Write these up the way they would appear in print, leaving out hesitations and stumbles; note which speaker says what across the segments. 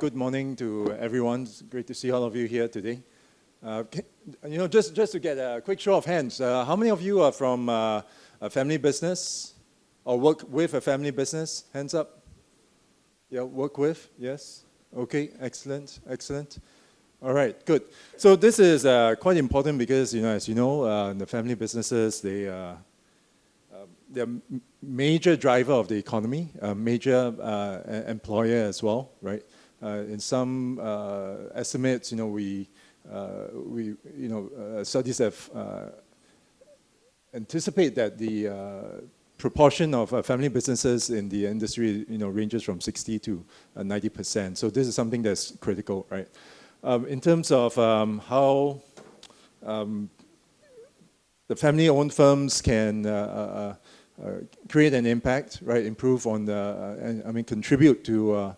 Speaker 1: good morning to everyone. It's great to see all of you here today. Just to get a quick show of hands, how many of you are from a family business or work with a family business? Hands up. Yeah, work with, yes. Okay, excellent, excellent. All right, good. So this is quite important because, as you know, the family businesses, they're a major driver of the economy, a major employer as well, right? In some estimates, studies have anticipate that the proportion of family businesses in the industry, ranges from 60 to 90%. So this is something that's critical, right? In terms of how the family-owned firms can create an impact, right? Improve on contribute to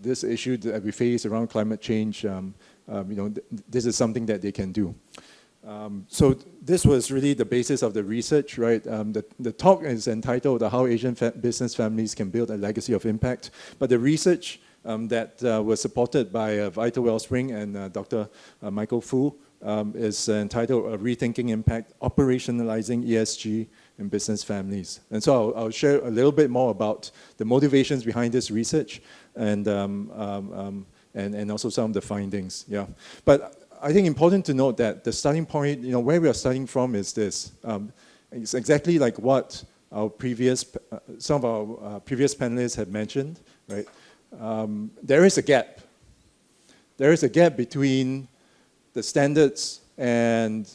Speaker 1: this issue that we face around climate change. This is something that they can do. So this was really the basis of the research, right? The talk is entitled "How Asian Business Families Can Build a Legacy of Impact." But the research that was supported by Vital Wellspring and Dr. Michael Fu is entitled "Rethinking Impact: Operationalizing ESG in Business Families." And so I'll share a little bit more about the motivations behind this research and also some of the findings. Yeah, but I think important to note that the starting point, where we are starting from is this. It's exactly like what our some of our previous panelists had mentioned, right? There is a gap. There is a gap between the standards and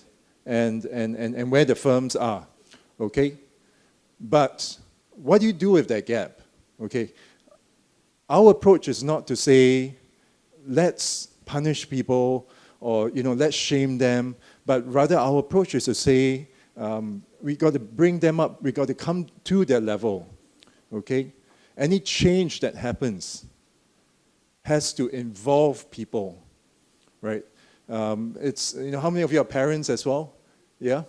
Speaker 1: where the firms are, okay? But what do you do with that gap, okay? Our approach is not to say, let's punish people or, let's shame them, but rather our approach is to say, we got to bring them up, we got to come to their level, okay? Any change that happens has to involve people, right? It's, how many of you are parents as well? Yeah?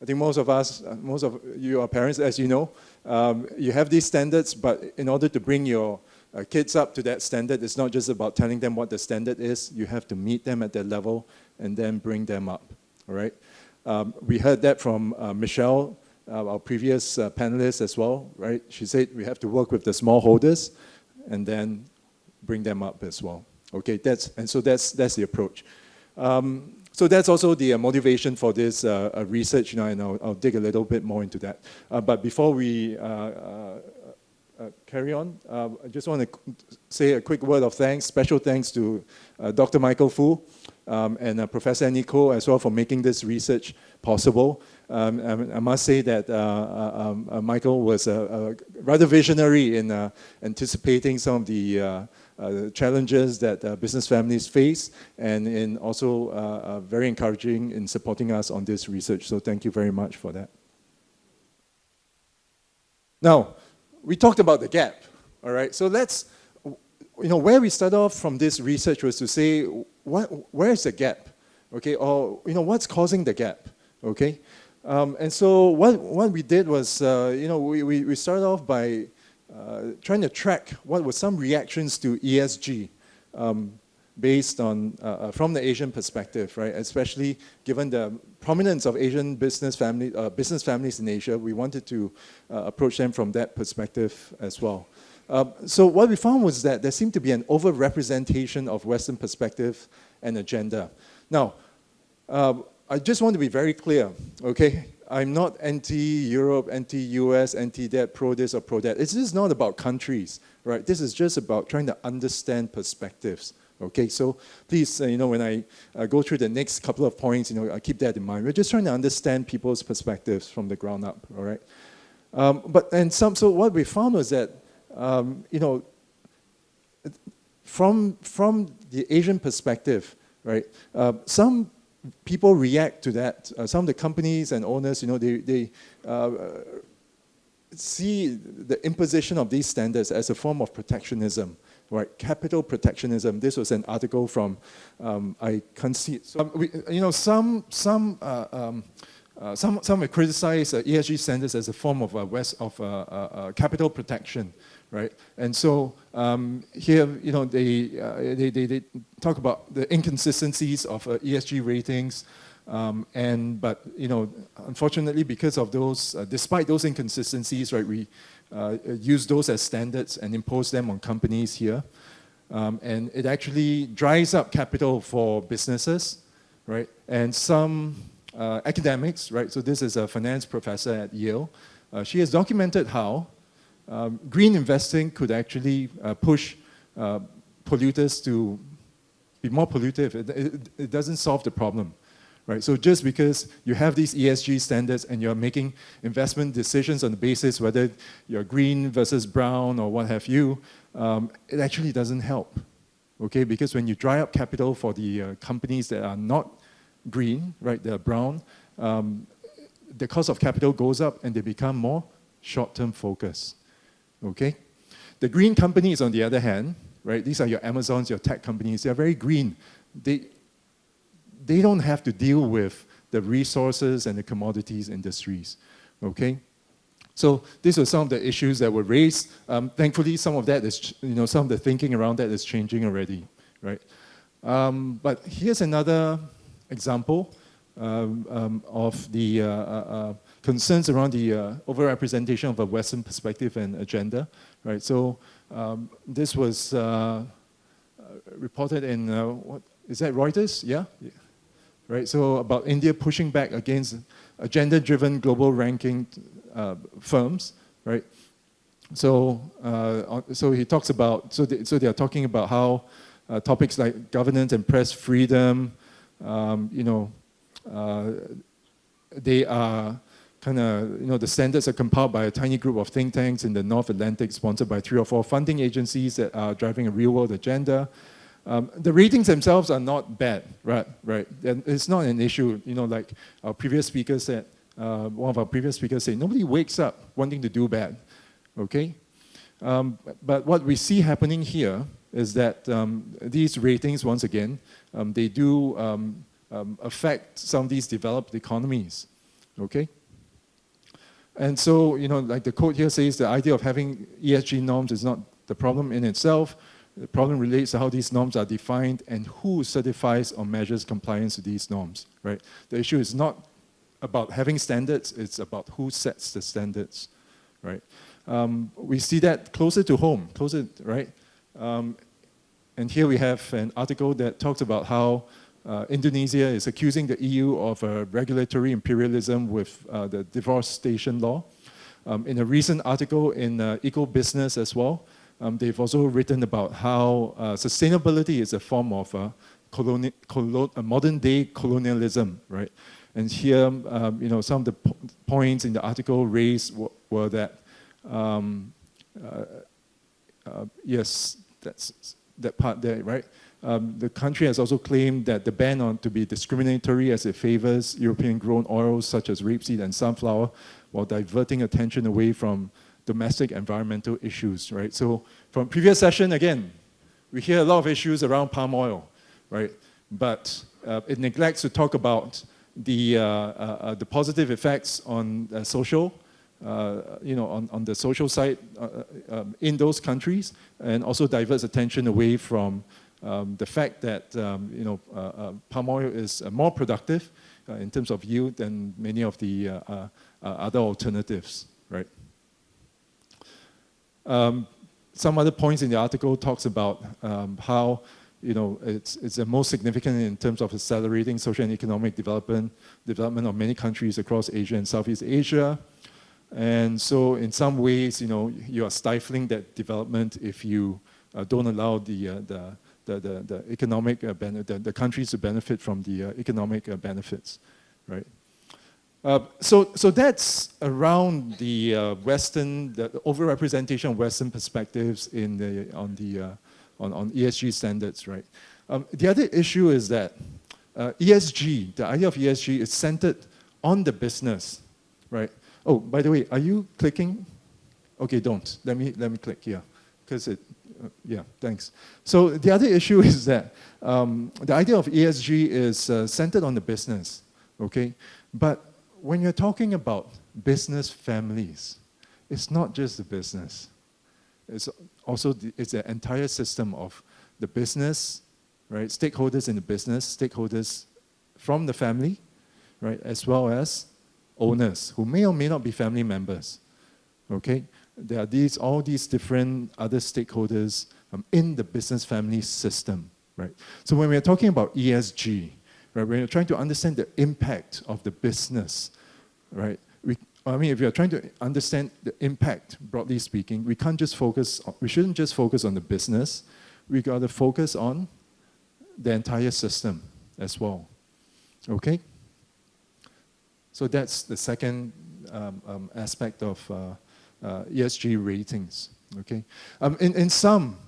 Speaker 1: I think most of you are parents, as you know. You have these standards, but in order to bring your kids up to that standard, it's not just about telling them what the standard is. You have to meet them at their level and then bring them up, all right? We heard that from Michelle, our previous panelist as well, right? She said we have to work with the smallholders and then bring them up as well. Okay, that's the approach. So that's also the motivation for this research, and I'll dig a little bit more into that. But before we carry on, I just want to say a quick word of thanks, special thanks to Dr. Michael Fu and Professor Nico as well for making this research possible. I must say that Michael was rather visionary in anticipating some of the challenges that business families face, and in also very encouraging in supporting us on this research. So thank you very much for that. Now, we talked about the gap, all right? So let's, where we start off from this research was to say, where's the gap, okay? Or, what's causing the gap, okay? And so what we did was, we started off by trying to track what were some reactions to ESG based on, from the Asian perspective, right? Especially given the prominence of Asian business families in Asia, we wanted to approach them from that perspective as well. So what we found was that there seemed to be an overrepresentation of Western perspective and agenda. Now, I just want to be very clear, okay? I'm not anti-Europe, anti-US, anti-that, pro-this or pro-that. It's just not about countries, right? This is just about trying to understand perspectives, okay? So please, when I go through the next couple of points, I keep that in mind. We're just trying to understand people's perspectives from the ground up, all right? So what we found was that, from the Asian perspective, right, some people react to that. Some of the companies and owners, they see the imposition of these standards as a form of protectionism, right? Capital protectionism. This was an article from, I can't see it. So, some have criticized ESG standards as a form of capital protection, right? And so here, they talk about the inconsistencies of ESG ratings, but unfortunately, because of those, despite those inconsistencies, right, we use those as standards and impose them on companies here, and it actually dries up capital for businesses, right? And some academics, right? So this is a finance professor at Yale. She has documented how green investing could actually push polluters to be more pollutive. It doesn't solve the problem, right? So just because you have these ESG standards and you're making investment decisions on the basis whether you're green versus brown or what have you, it actually doesn't help, okay? Because when you dry up capital for the companies that are not green, right, they're brown, the cost of capital goes up and they become more short-term focused, okay? The green companies, on the other hand, right, these are your Amazons, your tech companies, they're very green. They don't have to deal with the resources and the commodities industries, okay? So these were some of the issues that were raised. Thankfully, some of that is, some of the thinking around that is changing already, right? But here's another example of the concerns around the overrepresentation of a Western perspective and agenda, right? So this was reported in, what is that, Reuters? Yeah? Right, so about India pushing back against agenda-driven global ranking firms, right? So, so he talks about, so they are talking about how topics like governance and press freedom, they are kind of, the standards are compiled by a tiny group of think tanks in the North Atlantic, sponsored by 3 or 4 funding agencies that are driving a real-world agenda. The ratings themselves are not bad, right? And it's not an issue, like our previous speaker said, one of our previous speakers said, nobody wakes up wanting to do bad, okay? But what we see happening here is that these ratings, once again, they do affect some of these developed economies, okay? And so, like the quote here says, the idea of having ESG norms is not the problem in itself. The problem relates to how these norms are defined and who certifies or measures compliance with these norms, right? The issue is not about having standards, it's about who sets the standards, right? We see that closer to home, right? And here we have an article that talks about how Indonesia is accusing the EU of regulatory imperialism with the deforestation law. In a recent article in Eco Business as well, they've also written about how sustainability is a form of modern-day colonialism, right? And here, some of the points in the article raised were that, yes, that's that part there, right? The country has also claimed that the ban on to be discriminatory as it favors European-grown oils such as rapeseed and sunflower, while diverting attention away from domestic environmental issues, right? So from previous session, again, we hear a lot of issues around palm oil, right? But it neglects to talk about the positive effects on social, on the social side in those countries, and also diverts attention away from the fact that palm oil is more productive in terms of yield than many of the other alternatives, right? Some other points in the article talks about how it's the most significant in terms of accelerating social and economic development of many countries across Asia and Southeast Asia. And so in some ways, you are stifling that development if you don't allow the economic the countries to benefit from the economic benefits, right? So that's around the the overrepresentation of Western perspectives on ESG standards, right? The other issue is that ESG, the idea of ESG, is centered on the business, right? Oh, by the way, are you clicking? Okay, don't. Let me click here, because yeah, thanks. So the other issue is that the idea of ESG is centered on the business, okay? But when you're talking about business families, it's not just the business. It's also it's an entire system of the business, right? Stakeholders in the business, stakeholders from the family, right? As well as owners who may or may not be family members. Okay, there are all these different other stakeholders in the business family system, right? So when we're talking about ESG, right, when you're trying to understand the impact of the business, right? If you're trying to understand the impact, broadly speaking, we shouldn't just focus on the business. We got to focus on the entire system as well. Okay? So that's the second aspect of ESG ratings. Okay? In sum,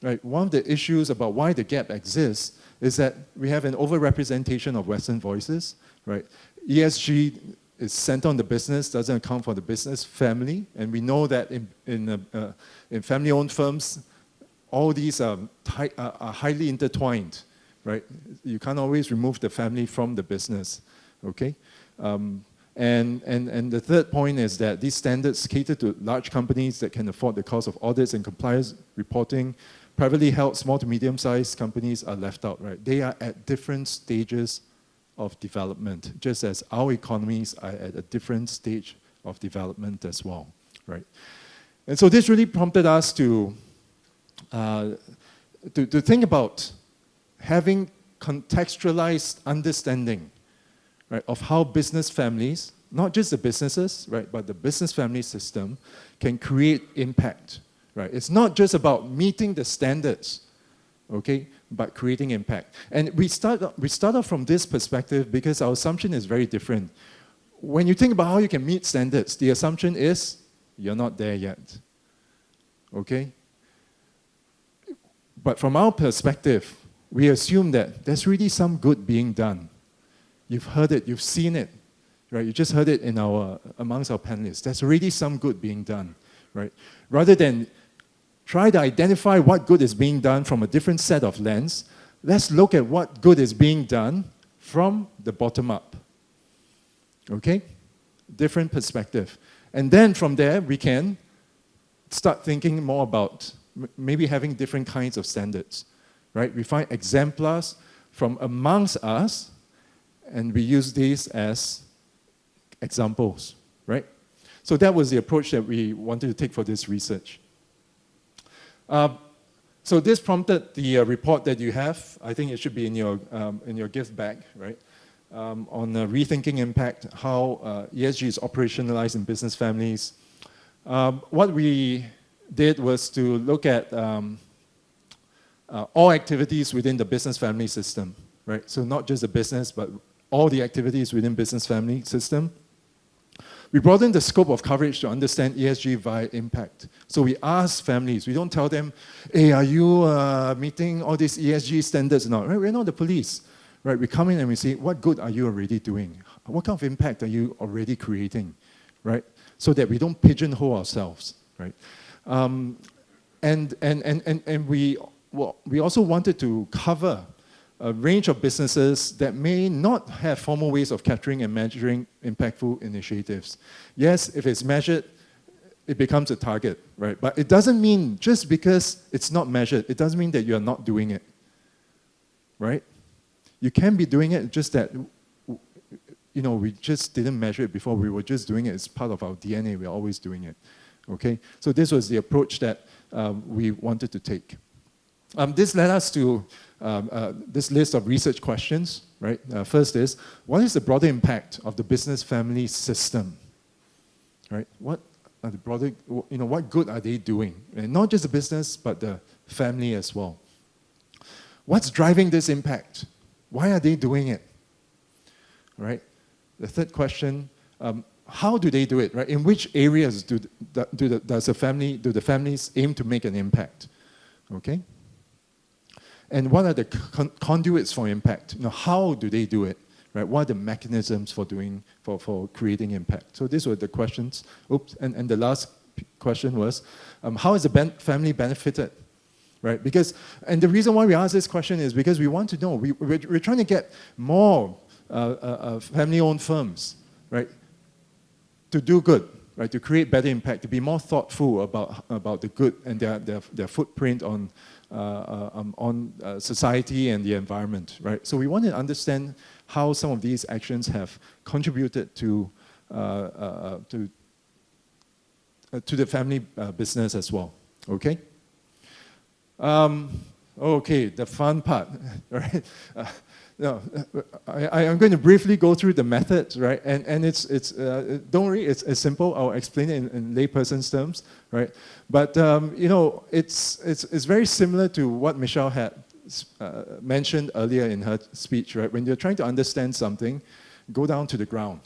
Speaker 1: right, one of the issues about why the gap exists is that we have an overrepresentation of Western voices. Right? ESG is centered on the business, doesn't account for the business family, and we know that in family-owned firms, all these are highly intertwined, right? You can't always remove the family from the business, okay? And the third point is that these standards cater to large companies that can afford the cost of audits and compliance reporting. Privately held small to medium-sized companies are left out, right? They are at different stages of development, just as our economies are at a different stage of development as well, right? And so this really prompted us to think about having contextualized understanding, right, of how business families, not just the businesses, right, but the business family system can create impact, right? It's not just about meeting the standards, okay, but creating impact. And we start off from this perspective because our assumption is very different. When you think about how you can meet standards, the assumption is you're not there yet, okay? But from our perspective, we assume that there's really some good being done. You've heard it, you've seen it, right? You just heard it amongst our panelists. There's already some good being done, right? Rather than try to identify what good is being done from a different set of lens, let's look at what good is being done from the bottom up. Okay? Different perspective. And then from there, we can start thinking more about maybe having different kinds of standards, right? We find exemplars from amongst us, and we use these as examples, right? So that was the approach that we wanted to take for this research. So this prompted the report that you have. I think it should be in your gift bag, right? On rethinking impact, how ESG is operationalized in business families. What we did was to look at all activities within the business family system, right? So not just the business, but all the activities within business family system. We broaden the scope of coverage to understand ESG via impact. So we ask families, we don't tell them, hey, are you meeting all these ESG standards or not? Right? We're not the police. Right? We come in and we say, what good are you already doing? What kind of impact are you already creating? Right? So that we don't pigeonhole ourselves. Right? And we also wanted to cover a range of businesses that may not have formal ways of capturing and measuring impactful initiatives. Yes, if it's measured, it becomes a target, right? But it doesn't mean just because it's not measured, it doesn't mean that you're not doing it, right? You can be doing it, just that, you know, we just didn't measure it before. We were just doing it. It's part of our DNA. We're always doing it, okay? So this was the approach that we wanted to take. This led us to this list of research questions, right? First is, what is the broader impact of the business family system, right? What are the broader, you know, what good are they doing? And not just the business, but the family as well. What's driving this impact? Why are they doing it, right? The third question, how do they do it, right? In which areas do the families aim to make an impact, okay? And what are the conduits for impact? You know, how do they do it? Right? What are the mechanisms for creating impact? So these were the questions. Oops. And the last question was, how is the family benefited? Right? And the reason why we ask this question is because we want to know. We're trying to get more family-owned firms, right, to do good, right? To create better impact, to be more thoughtful about the good and their footprint on society and the environment, right? So we want to understand how some of these actions have contributed to the family business as well. Okay. Okay, the fun part, right? No, I'm going to briefly go through the methods, right? And it's don't worry, it's simple. I'll explain it in layperson's terms, right? But you know, it's very similar to what Michelle had mentioned earlier in her speech, right? When you're trying to understand something, go down to the ground,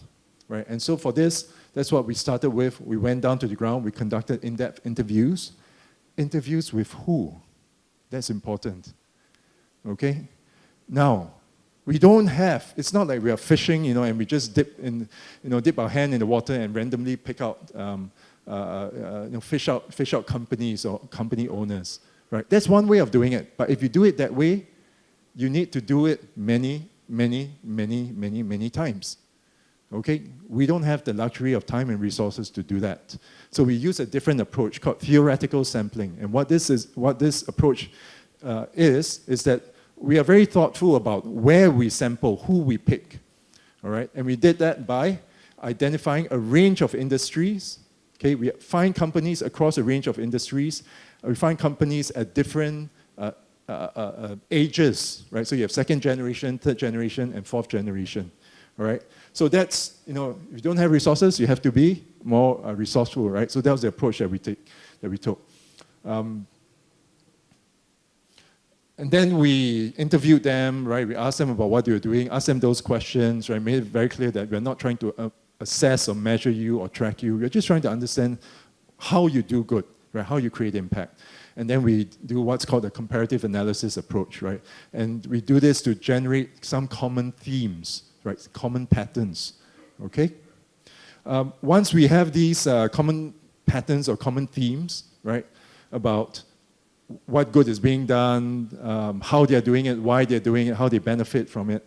Speaker 1: right? And so for this, that's what we started with. We went down to the ground. We conducted in-depth interviews. Interviews with who? That's important. Okay. Now, we don't have, it's not like we are fishing, you know, and we just dip our hand in the water and randomly pick out, fish out companies or company owners, right? That's one way of doing it. But if you do it that way, you need to do it many times. Okay? We don't have the luxury of time and resources to do that. So we use a different approach called theoretical sampling. And what this approach is that we are very thoughtful about where we sample, who we pick, all right? And we did that by identifying a range of industries, okay? We find companies across a range of industries. We find companies at different ages, right? So you have second generation, third generation, and fourth generation, all right? So that's, you know, if you don't have resources, you have to be more resourceful, right? So that was the approach that we took. And then we interviewed them, right? We asked them about what they were doing, asked them those questions, right? Made it very clear that we're not trying to assess or measure you or track you. We're just trying to understand how you do good, right? How you create impact. And then we do what's called a comparative analysis approach, right? And we do this to generate some common themes, right? Common patterns, okay? Once we have these common patterns or common themes, right? About what good is being done, how they're doing it, why they're doing it, how they benefit from it.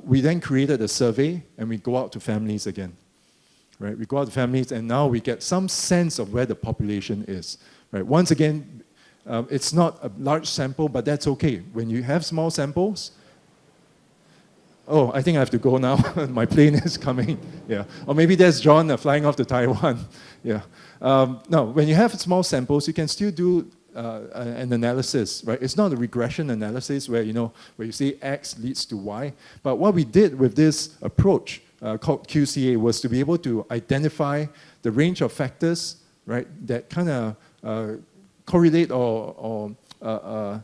Speaker 1: We then created a survey and we go out to families again. Right? We go out to families and now we get some sense of where the population is. Right? Once again, it's not a large sample, but that's okay. When you have small samples, oh, I think I have to go now. My plane is coming. Yeah. Or maybe there's John flying off to Taiwan. Yeah. No, when you have small samples, you can still do an analysis, right? It's not a regression analysis where you say X leads to Y. But what we did with this approach called QCA was to be able to identify the range of factors, right, that kind of correlate or are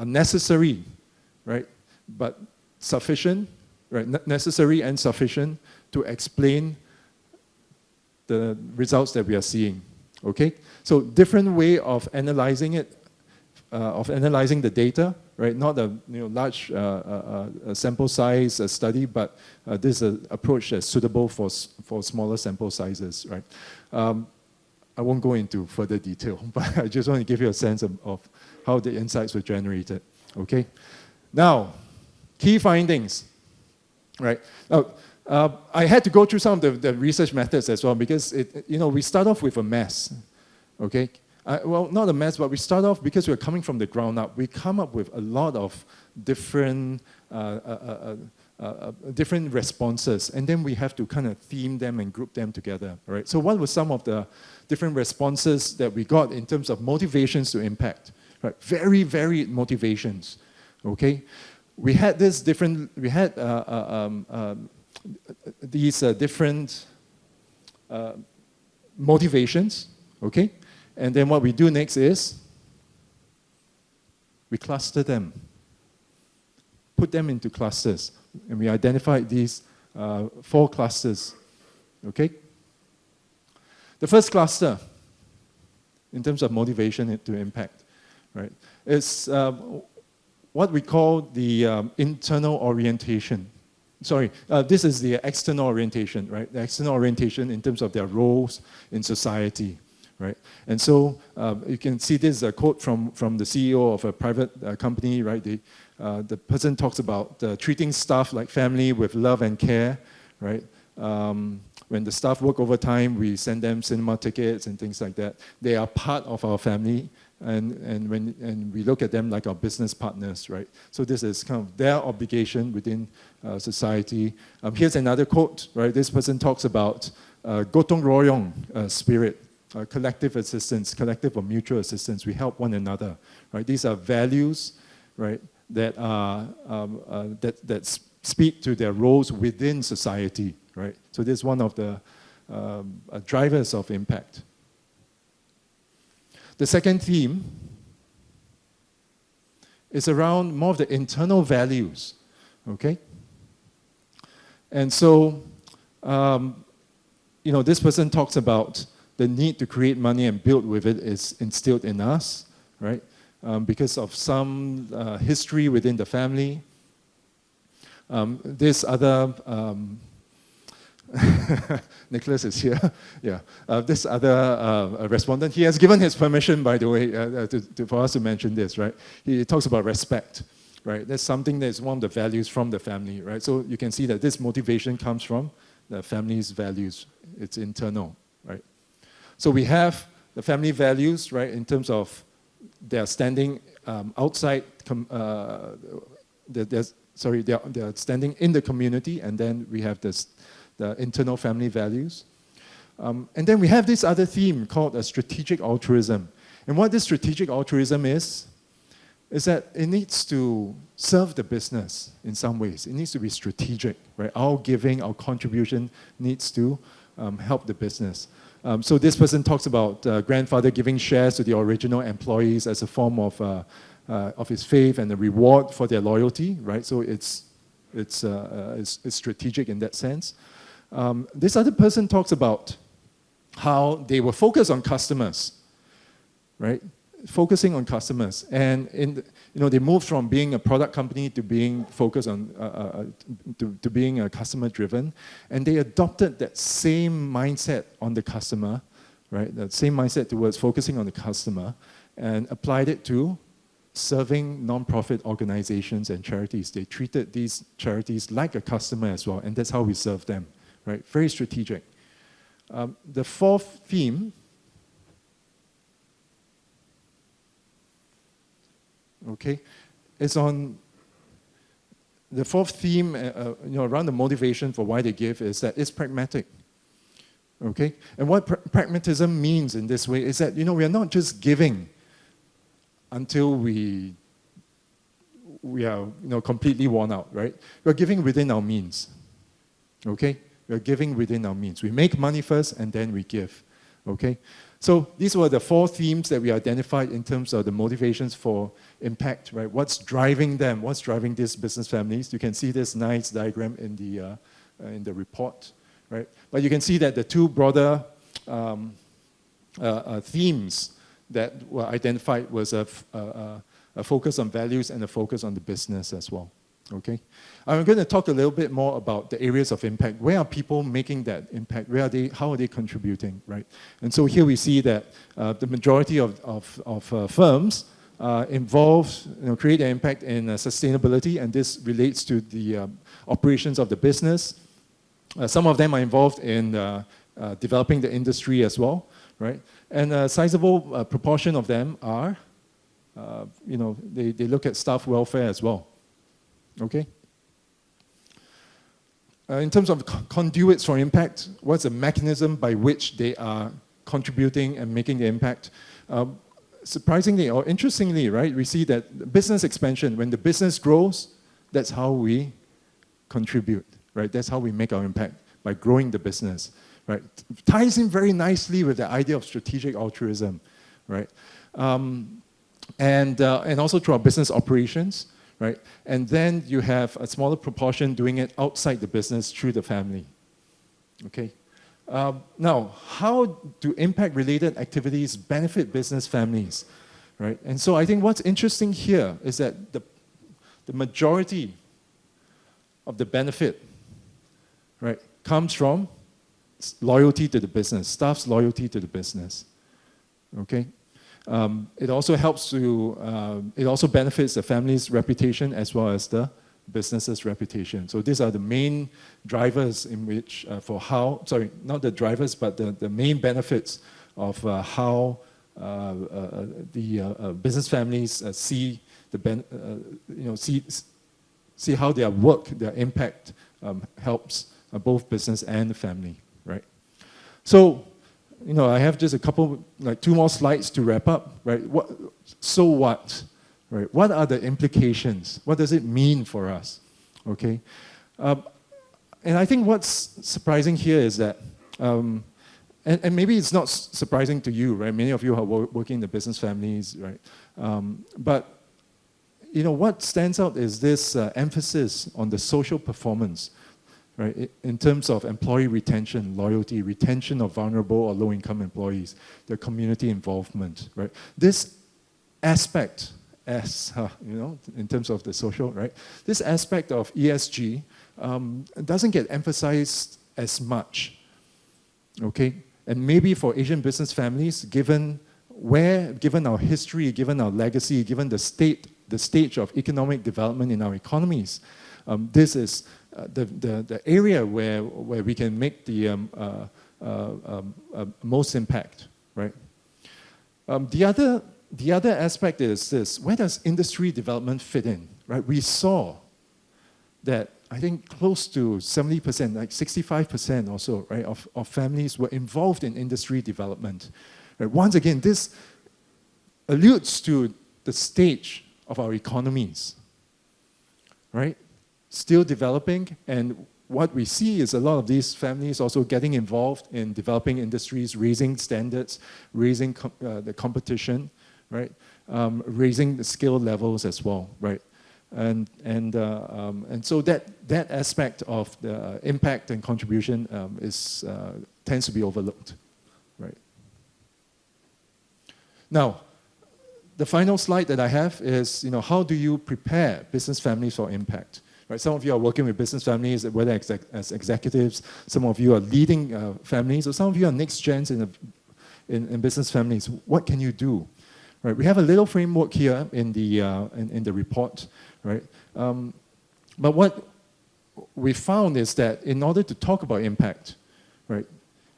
Speaker 1: necessary, right, but sufficient, right, necessary and sufficient to explain the results that we are seeing. Okay, so different way of analyzing it, of analyzing the data, right? Not a large sample size study, but this is an approach that's suitable for smaller sample sizes, right? I won't go into further detail, but I just want to give you a sense of how the insights were generated. Okay, now key findings, right? Now, I had to go through some of the research methods as well because we start off with a mess, okay? Well, not a mess, but we start off because we're coming from the ground up. We come up with a lot of different different responses, and then we have to kind of theme them and group them together, right? So what were some of the different responses that we got in terms of motivations to impact, right? Very varied motivations, okay? We had these different motivations, okay? And then what we do next is we cluster them, put them into clusters, and we identified these 4 clusters, okay? The first cluster, in terms of motivation to impact, right, is what we call the internal orientation. Sorry, this is the external orientation, right? The external orientation in terms of their roles in society, right? And so you can see this is a quote from the CEO of a private company, right? The person talks about treating staff like family with love and care, right? when the staff work overtime, we send them cinema tickets and things like that. They are part of our family, and we look at them like our business partners, right? So this is kind of their obligation within society. Here's another quote, right? This person talks about gotong royong spirit, collective assistance, collective or mutual assistance. We help one another, right? These are values, right, that are that speak to their roles within society, right? So this is one of the drivers of impact. The second theme is around more of the internal values, okay? And so, this person talks about the need to create money and build with it is instilled in us, right? Because of some history within the family. This other Nicholas is here. Yeah, this other respondent, he has given his permission, by the way, for us to mention this, right? He talks about respect, right? That's something that's one of the values from the family, right? So you can see that this motivation comes from the family's values. It's internal, right? So we have the family values, right, in terms of their standing outside, they're standing in the community, and then we have the internal family values. And then we have this other theme called strategic altruism. And what this strategic altruism is that it needs to serve the business in some ways. It needs to be strategic, right? Our giving, our contribution needs to help the business. So this person talks about grandfather giving shares to the original employees as a form of his faith and a reward for their loyalty, right? So it's strategic in that sense. This other person talks about how they were focused on customers, right? Focusing on customers, and they moved from being a product company to being focused on to being customer driven, and they adopted that same mindset on the customer, right? That same mindset towards focusing on the customer, and applied it to serving non-profit organizations and charities. They treated these charities like a customer as well, and that's how we serve them, right? Very strategic. The fourth theme, okay, is on the fourth theme, around the motivation for why they give is that it's pragmatic, okay? And what pragmatism means in this way is that, we are not just giving until we are completely worn out, right? We're giving within our means, okay? We're giving within our means. We make money first and then we give, okay? So these were the four themes that we identified in terms of the motivations for impact, right? What's driving them? What's driving these business families? You can see this nice diagram in the report, right? But you can see that the two broader themes that were identified was a focus on values and a focus on the business as well, okay? I'm going to talk a little bit more about the areas of impact. Where are people making that impact? How are they contributing, right? And so here we see that the majority of firms involved, create an impact in sustainability, and this relates to the operations of the business. Some of them are involved in developing the industry as well, right? And a sizable proportion of them are, they look at staff welfare as well, okay? In terms of conduits for impact, what's the mechanism by which they are contributing and making the impact? Surprisingly or interestingly, right, we see that business expansion, when the business grows, that's how we contribute, right? That's how we make our impact, by growing the business, right? Ties in very nicely with the idea of strategic altruism, right? And also through our business operations, right? And then you have a smaller proportion doing it outside the business through the family, okay? Now, how do impact-related activities benefit business families, right? And so I think what's interesting here is that the majority of the benefit, right, comes from loyalty to the business, staff's loyalty to the business, okay? It also helps to, it also benefits the family's reputation as well as the business's reputation. So these are the main drivers in which, not the drivers, but the main benefits of how the business families see see how their work, their impact helps both business and the family, right? So, I have just a couple, like 2 more slides to wrap up, right? So what, right? What are the implications? What does it mean for us, okay? And I think what's surprising here is that, and maybe it's not surprising to you, right? Many of you are working in the business families, right? But what stands out is this emphasis on the social performance, right? In terms of employee retention, loyalty, retention of vulnerable or low-income employees, their community involvement, right? This aspect, in terms of the social, right? This aspect of ESG doesn't get emphasized as much, okay? And maybe for Asian business families, given our history, given our legacy, given the stage of economic development in our economies, this is the area where we can make the most impact, right? The other aspect is this: where does industry development fit in, right? We saw that I think close to 70%, like 65% or so, right, of families were involved in industry development. Right? Once again, this alludes to the stage of our economies, right? Still developing, and what we see is a lot of these families also getting involved in developing industries, raising standards, raising the competition, right? Raising the skill levels as well, right? And so that aspect of the impact and contribution tends to be overlooked, right? Now, the final slide that I have is, how do you prepare business families for impact? Right? Some of you are working with business families, whether as executives, some of you are leading families, or some of you are next gens in business families. What can you do? Right? We have a little framework here in the report, right? But what we found is that in order to talk about impact, right,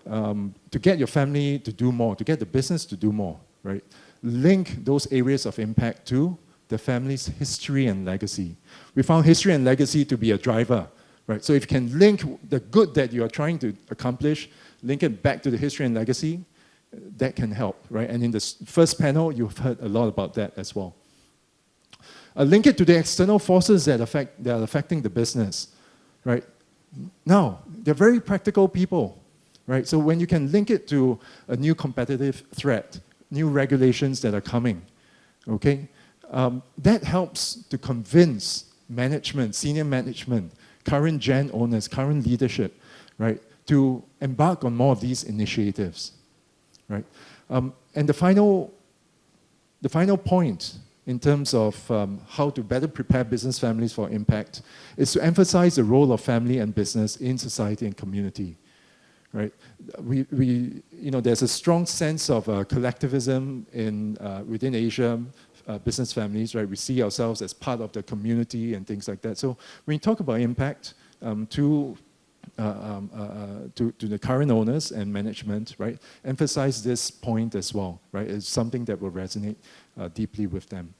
Speaker 1: to get your family to do more, to get the business to do more, right, link those areas of impact to the family's history and legacy. We found history and legacy to be a driver, right? So if you can link the good that you are trying to accomplish, link it back to the history and legacy, that can help, right? And in the first panel, you've heard a lot about that as well. Link it to the external forces that are affecting the business, right? Now, they're very practical people, right? So when you can link it to a new competitive threat, new regulations that are coming, okay? That helps to convince management, senior management, current gen owners, current leadership, right, to embark on more of these initiatives, right? And the final point in terms of how to better prepare business families for impact is to emphasize the role of family and business in society and community, right? There's a strong sense of collectivism within Asia, business families, right? We see ourselves as part of the community and things like that. So when you talk about impact to the current owners and management, right? Emphasize this point as well, right? It's something that will resonate deeply with them.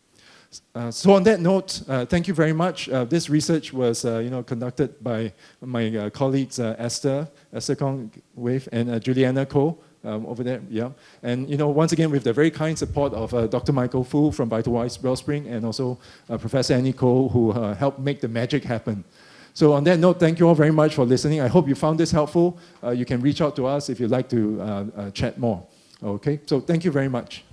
Speaker 1: So on that note, thank you very much. This research was conducted by my colleagues Esther Kong Wave and Juliana Ko over there, yeah. And once again with the very kind support of Dr. Michael Fu from Vital Wellspring and also Professor Annie Ko, who helped make the magic happen. So on that note, thank you all very much for listening. I hope you found this helpful. You can reach out to us if you'd like to chat more. Okay, so thank you very much.